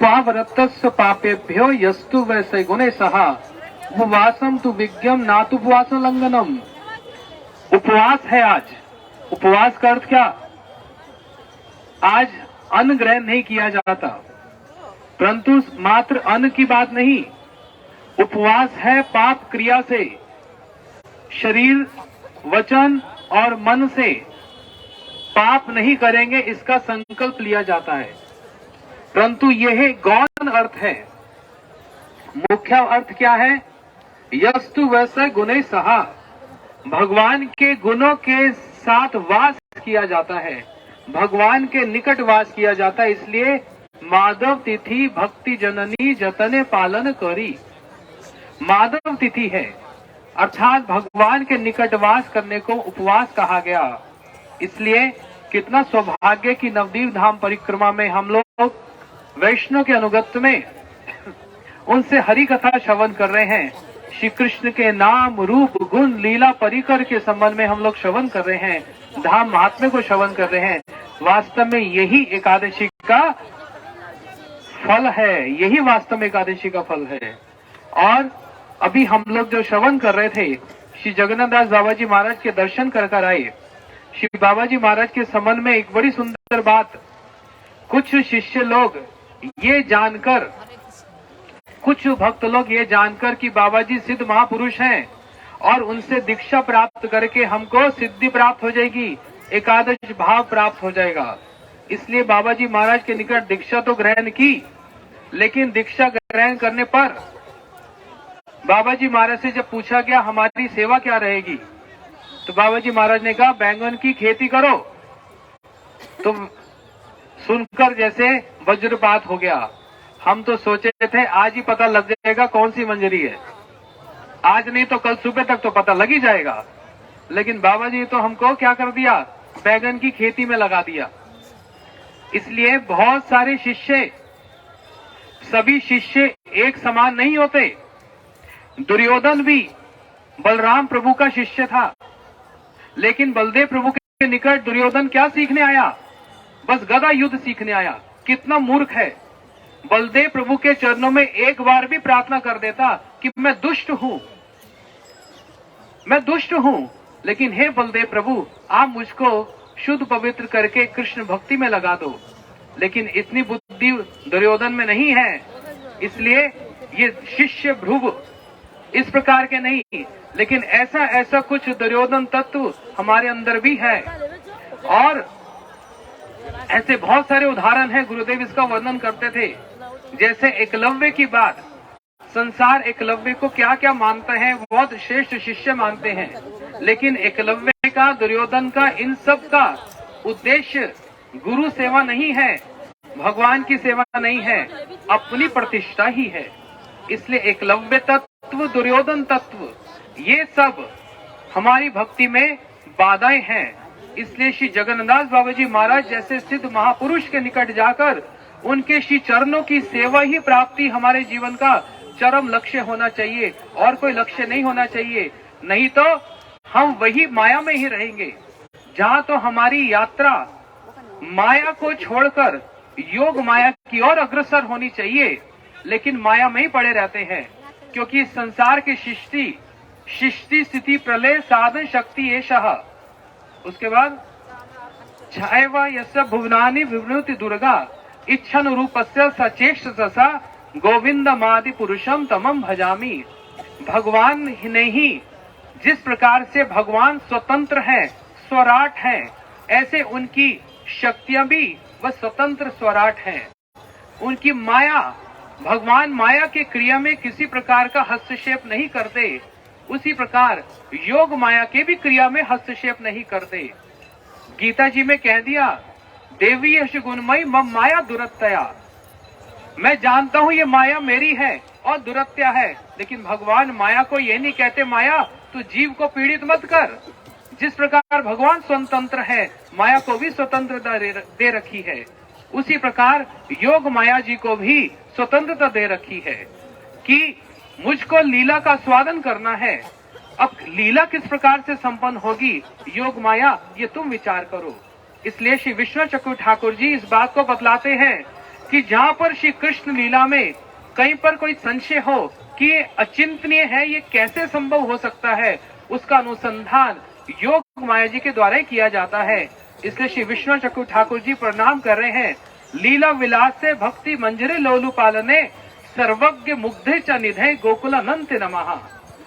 उपावरतस्य पापेभ्यो यस्तु वैसे गुणे सहा उपवासम तु विज्ञम ना तो उपवास लंघनम। उपवास है आज। उपवास का अर्थ क्या? आज अन्न ग्रहण नहीं किया जाता, परंतु मात्र अन्न की बात नहीं, उपवास है पाप क्रिया से, शरीर वचन और मन से पाप नहीं करेंगे इसका संकल्प लिया जाता है। परंतु यह गौण अर्थ है। मुख्य अर्थ क्या है? यस्तु वैसे गुणे सहा, भगवान के गुणों के साथ वास किया जाता है, भगवान के निकट वास किया जाता है। इसलिए माधव तिथि भक्ति जननी जतने पालन करी। माधव तिथि है अर्थात भगवान के निकट वास करने को उपवास कहा गया। इसलिए कितना सौभाग्य की नवदीप धाम परिक्रमा में हम लोग वैष्णव के अनुगत्य में उनसे हरि कथा श्रवण कर रहे हैं। श्री कृष्ण के नाम रूप गुण लीला परिकर के संबंध में हम लोग श्रवण कर रहे हैं, धाम महात्म्य को श्रवण कर रहे हैं। वास्तव में यही एकादशी का फल है, यही वास्तव में एकादशी का फल है। और अभी हम लोग जो श्रवण कर रहे थे, श्री जगन्नाथ दास बाबा जी महाराज के दर्शन कर आए। श्री बाबा जी महाराज के संबंध में एक बड़ी सुंदर बात, कुछ शिष्य लोग ये जानकर, कुछ भक्त लोग ये जानकर कि बाबा जी सिद्ध महापुरुष हैं और उनसे दीक्षा प्राप्त करके हमको सिद्धि प्राप्त हो जाएगी, एकादश भाव प्राप्त हो जाएगा, इसलिए बाबा जी महाराज के निकट दीक्षा तो ग्रहण की। लेकिन दीक्षा ग्रहण करने पर बाबा जी महाराज से जब पूछा गया हमारी सेवा क्या रहेगी, तो बाबा जी महाराज ने कहा बैंगन की खेती करो। तो सुनकर जैसे वज्रपात हो गया। हम तो सोचे थे आज ही पता लग जाएगा कौन सी मंजरी है, आज नहीं तो कल सुबह तक तो पता लग ही जाएगा। लेकिन बाबा जी तो हमको क्या कर दिया, बैंगन की खेती में लगा दिया। इसलिए बहुत सारे शिष्य, सभी शिष्य एक समान नहीं होते। दुर्योधन भी बलराम प्रभु का शिष्य था, लेकिन बलदेव प्रभु के निकट दुर्योधन क्या सीखने आया? बस गदा युद्ध सीखने आया। कितना मूर्ख है। बलदेव प्रभु के चरणों में एक बार भी प्रार्थना कर देता कि मैं दुष्ट हूं, मैं दुष्ट हूं, लेकिन हे बलदेव प्रभु आप मुझको शुद्ध पवित्र करके कृष्ण भक्ति में लगा दो। लेकिन इतनी बुद्धि दुर्योधन में नहीं है। इसलिए ये शिष्य भ्रुव इस प्रकार के नहीं, लेकिन ऐसा ऐसा कुछ दुर्योधन तत्व हमारे अंदर भी है। और ऐसे बहुत सारे उदाहरण हैं, गुरुदेव इसका वर्णन करते थे। जैसे एकलव्य की बात, संसार एकलव्य को क्या क्या मानते हैं, बहुत श्रेष्ठ शिष्य मानते हैं, लेकिन एकलव्य का, दुर्योधन का, इन सब का उद्देश्य गुरु सेवा नहीं है, भगवान की सेवा नहीं है, अपनी प्रतिष्ठा ही है। इसलिए एकलव्य तत्व, दुर्योधन तत्व, ये सब हमारी भक्ति में बाधाएं हैं। इसलिए श्री जगन्नाथ बाबा जी महाराज जैसे सिद्ध महापुरुष के निकट जाकर उनके श्री चरणों की सेवा ही प्राप्ति हमारे जीवन का चरम लक्ष्य होना चाहिए, और कोई लक्ष्य नहीं होना चाहिए। नहीं तो हम वही माया में ही रहेंगे, जहाँ तो हमारी यात्रा माया को छोड़कर योग माया की ओर अग्रसर होनी चाहिए, लेकिन माया में ही पड़े रहते हैं। क्योंकि संसार की सृष्टि स्थिति प्रलय साधन शक्ति एषः। उसके बाद छायवा यस्य भुवनानि विवृणुति दुर्गा इच्छन रूपस्य सचेष्ट ससा गोविंदमादि पुरुषम तमम भजामि। भगवान ने ही जिस प्रकार से भगवान स्वतंत्र हैं, स्वराट हैं, ऐसे उनकी शक्तियां भी वह स्वतंत्र स्वराट हैं। उनकी माया, भगवान माया के क्रिया में किसी प्रकार का हस्तक्षेप नहीं करते, उसी प्रकार योग माया के भी क्रिया में हस्तक्षेप नहीं करते। गीता जी में कह दिया देवी यश गुणमयी मम माया दुरत्या। मैं जानता हूं ये माया मेरी है और दुरत्या है, लेकिन भगवान माया को ये नहीं कहते माया तो जीव को पीड़ित मत कर। जिस प्रकार भगवान स्वतंत्र है, माया को भी स्वतंत्रता दे रखी है, उसी प्रकार योग माया जी को भी स्वतंत्रता दे रखी है कि मुझको लीला का स्वादन करना है। अब लीला किस प्रकार से संपन्न होगी योग माया, ये तुम विचार करो। इसलिए श्री विष्णु चक्रवर्ती ठाकुर जी इस बात को बतलाते हैं, कि जहां पर श्री कृष्ण लीला में कहीं पर कोई संशय हो कि ये अचिंतनीय है, ये कैसे संभव हो सकता है, उसका अनुसंधान योग माया जी के द्वारा ही किया जाता है। इसलिए श्री विष्णु चक्रु ठाकुर जी प्रणाम कर रहे हैं। लीला विलास से भक्ति मंजरे लोलु पालने, सर्वज्ञ मुग्धे च निधे गोकुलानंत नमः।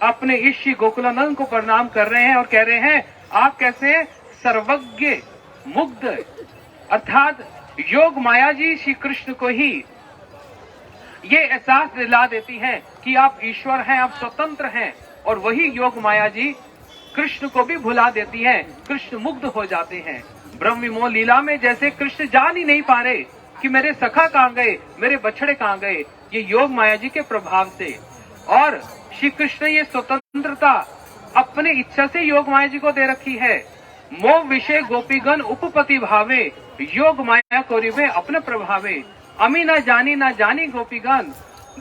अपने इस श्री गोकुलानंद को प्रणाम कर रहे हैं और कह रहे हैं आप कैसे हैं? सर्वज्ञ मुग्ध, अर्थात योग माया जी श्री कृष्ण को ही ये एहसास दिला देती है कि आप ईश्वर हैं, आप स्वतंत्र हैं, और वही योग माया जी कृष्ण को भी भुला देती है। कृष्ण मुग्ध हो जाते हैं। ब्रह्म विमोह लीला में जैसे कृष्ण जान ही नहीं पा रहे कि मेरे सखा कहाँ गए, मेरे बछड़े कहाँ गए, ये योग माया जी के प्रभाव से। और श्री कृष्ण ये स्वतंत्रता अपने इच्छा से योग माया जी को दे रखी है। मोह विषय गोपीगण उपपति भावे, योग माया कोरिवे अपने प्रभावे। अमी न जानी गोपीगण,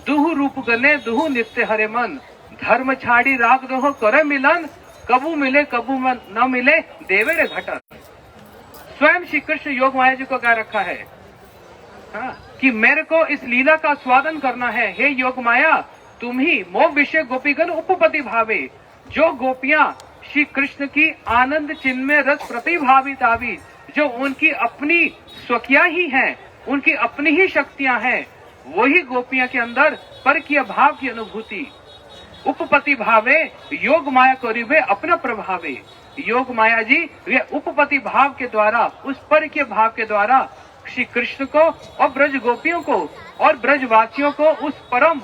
दुहु रूप गने दुहु नित्य हरे मन। धर्म छाड़ी राग दोहो करे मिलन, कबू मिले कबू न मिले देवेरे घटन। स्वयं श्री कृष्ण योग माया जी को कह रखा है कि मेरे को इस लीला का स्वादन करना है। हे योग माया, तुम ही मोह विषय गोपीगण उपपति भावे। जो गोपियां श्री कृष्ण की आनंद चिन्मय रस प्रतिभावित आवी, जो उनकी अपनी स्वकिया ही हैं, उनकी अपनी ही शक्तियां हैं, वही गोपियां के अंदर परकीय भाव की अनुभूति। उपपति भावे योग माया करीबे अपना प्रभावे। योग माया जी वे उपपति भाव के द्वारा, उस परकीय भाव के द्वारा श्री कृष्ण को और ब्रज गोपियों को और ब्रजवासियों को उस परम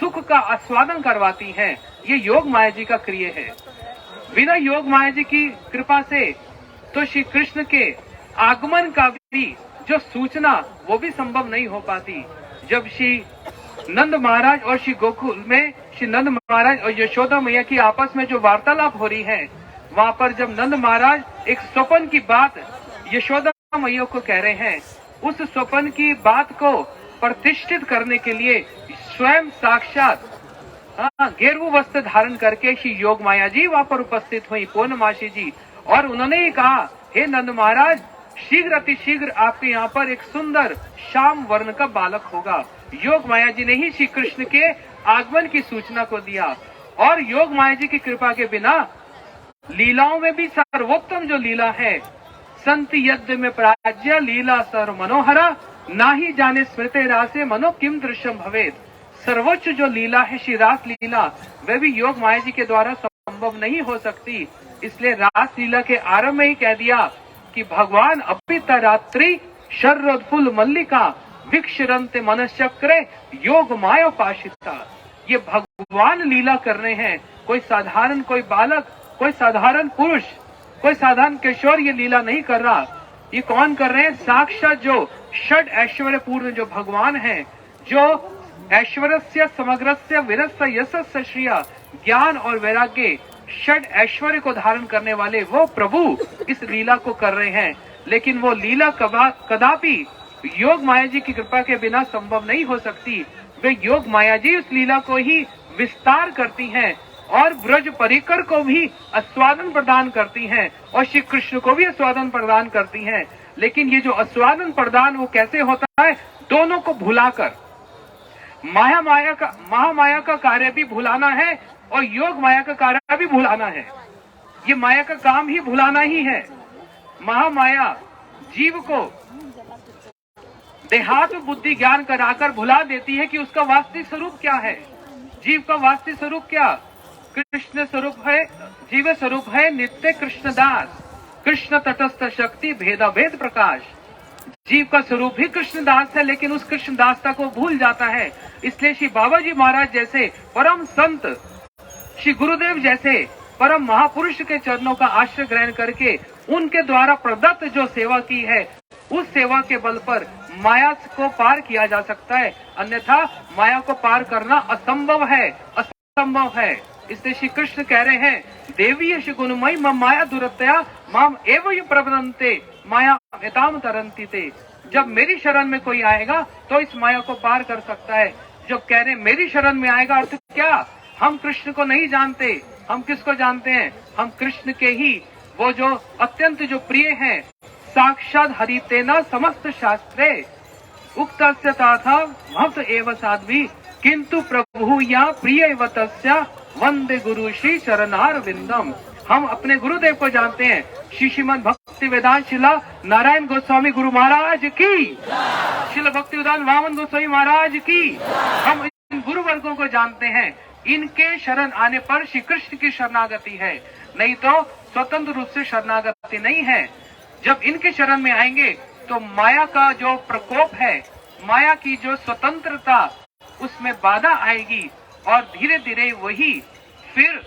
सुख का आस्वादन करवाती हैं। ये योग माया जी का क्रिय है। बिना योग माया जी की कृपा से तो श्री कृष्ण के आगमन का भी जो सूचना वो भी संभव नहीं हो पाती। जब श्री नंद महाराज और श्री गोकुल में श्री नंद महाराज और यशोदा मैया की आपस में जो वार्तालाप हो रही है, वहाँ पर जब नंद महाराज एक स्वप्न की बात यशोदा मैया को कह रहे हैं, उस स्वप्न की बात को प्रतिष्ठित करने के लिए स्वयं साक्षात गेरुआ वस्त्र धारण करके श्री योग माया जी वहाँ पर उपस्थित हुई, पूर्णमासी जी, और उन्होंने ही कहा, हे नंद महाराज, शीघ्र अतिशीघ्र आपके यहाँ पर एक सुंदर श्याम वर्ण का बालक होगा। योग माया जी ने ही श्री कृष्ण के आगमन की सूचना को दिया। और योग माया जी की कृपा के बिना लीलाओं में भी सर्वोत्तम जो लीला है, संत यज्ञ में प्राज्य लीला सर्व मनोहरा, ना ही जाने स्मृति रासे मनो किम दृश्यम भवेद। सर्वोच्च जो लीला है श्री रास लीला, वह भी योग माया जी के द्वारा संभव नहीं हो सकती। इसलिए रास लीला के आरंभ में ही कह दिया कि भगवान अपित रात्रि शरदफुल मल्लिका विक्षरंते मनश्चक्रे योग मायोपाशिता। ये भगवान लीला कर रहे हैं। कोई साधारण कोई बालक, कोई साधारण पुरुष, कोई साधारण किशोर ये लीला नहीं कर रहा। ये कौन कर रहे हैं? साक्षात जो षड ऐश्वर्य पूर्ण जो भगवान है, जो ऐश्वर्य समग्रस्य वीरस्य यशस्य श्रिया, ज्ञान और वैराग्य षड ऐश्वर्य को धारण करने वाले वो प्रभु इस लीला को कर रहे हैं। लेकिन वो लीला कदापि योग माया जी की कृपा के बिना संभव नहीं हो सकती। वे योग माया जी उस लीला को ही विस्तार करती हैं और ब्रज परिकर को भी आस्वादन प्रदान करती हैं और श्री कृष्ण को भी आस्वादन प्रदान करती हैं। लेकिन ये जो आस्वादन प्रदान वो कैसे होता है? दोनों को भुलाकर। महामाया का कार्य भी भुलाना है और योग माया का कार्य भी भुलाना है। ये माया का काम ही भुलाना ही है। महामाया जीव को देहात बुद्धि ज्ञान कराकर भुला देती है कि उसका वास्तविक स्वरूप क्या है। जीव का वास्तविक स्वरूप क्या? कृष्ण स्वरूप है, जीव स्वरूप है नित्य कृष्णदास, कृष्ण तटस्थ शक्ति भेदा भेद प्रकाश। जीव का स्वरूप ही कृष्णदास है, लेकिन उस कृष्णदासता को भूल जाता है। इसलिए श्री बाबा जी महाराज जैसे परम संत, श्री गुरुदेव जैसे परम महापुरुष के चरणों का आश्रय ग्रहण करके उनके द्वारा प्रदत्त जो सेवा की है, उस सेवा के बल पर माया को पार किया जा सकता है। अन्यथा माया को पार करना असंभव है, असंभव है। इसलिए श्री कृष्ण कह रहे हैं, देवी यश गुणमयी मम माया दुरतया माम एवं प्रबंधते माया एताम तरंती ते। जब मेरी शरण में कोई आएगा तो इस माया को पार कर सकता है। जो कह रहे मेरी शरण में आएगा, अर्थ क्या? हम कृष्ण को नहीं जानते। हम किसको जानते हैं? हम कृष्ण के ही वो जो अत्यंत जो प्रिय हैं, साक्षात हरितेना समस्त शास्त्रे, उक्तस्य तथा भक्त एव साध्वी किंतु प्रभु या प्रिय एव तस्य वंदे गुरु श्री चरणारविंदम। हम अपने गुरुदेव को जानते हैं, श्रीमद् भक्ति वेदांत शिला नारायण गोस्वामी गुरु महाराज की, शिल भक्ति वेदांत वामन गोस्वामी महाराज की। हम इन गुरु वर्गों को जानते हैं, इनके शरण आने पर श्री कृष्ण की शरणागति है, नहीं तो स्वतंत्र रूप से शरणागति नहीं है। जब इनके शरण में आएंगे तो माया का जो प्रकोप है, माया की जो स्वतंत्रता, उसमें बाधा आएगी और धीरे धीरे वही फिर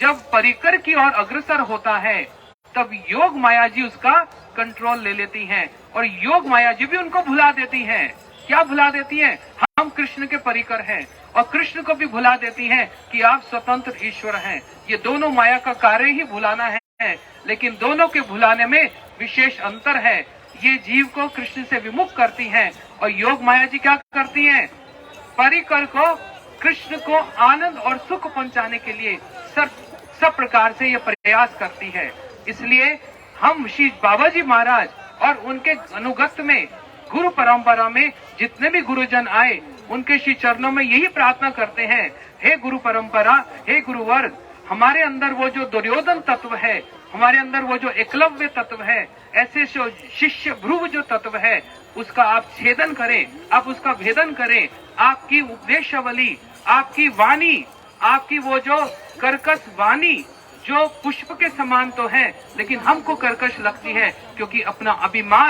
जब परिकर की ओर अग्रसर होता है तब योग माया जी उसका कंट्रोल ले लेती हैं और योग माया जी भी उनको भुला देती हैं। क्या भुला देती हैं? हम कृष्ण के परिकर हैं, और कृष्ण को भी भुला देती हैं कि आप स्वतंत्र ईश्वर हैं। ये दोनों माया का कार्य ही भुलाना है, लेकिन दोनों के भुलाने में विशेष अंतर है। ये जीव को कृष्ण से विमुख करती हैं और योग माया जी क्या करती हैं? परिकर को कृष्ण को आनंद और सुख पहुंचाने के लिए सब प्रकार से ये प्रयास करती है। इसलिए हम श्री बाबा जी महाराज और उनके अनुगत में गुरु परंपरा में जितने भी गुरुजन आए, उनके श्री चरणों में यही प्रार्थना करते हैं, हे गुरु परंपरा, हे गुरुवर्ग, हमारे अंदर वो जो दुर्योधन तत्व है, हमारे अंदर वो जो एकलव्य तत्व है, ऐसे जो शिष्य भ्रुव जो तत्व है, उसका आप छेदन करें, आप उसका भेदन करें। आपकी उपदेशावली, आपकी वाणी, आपकी वो जो कर्कश वाणी जो पुष्प के समान तो है, लेकिन हमको कर्कश लगती है, क्योंकि अपना अभिमान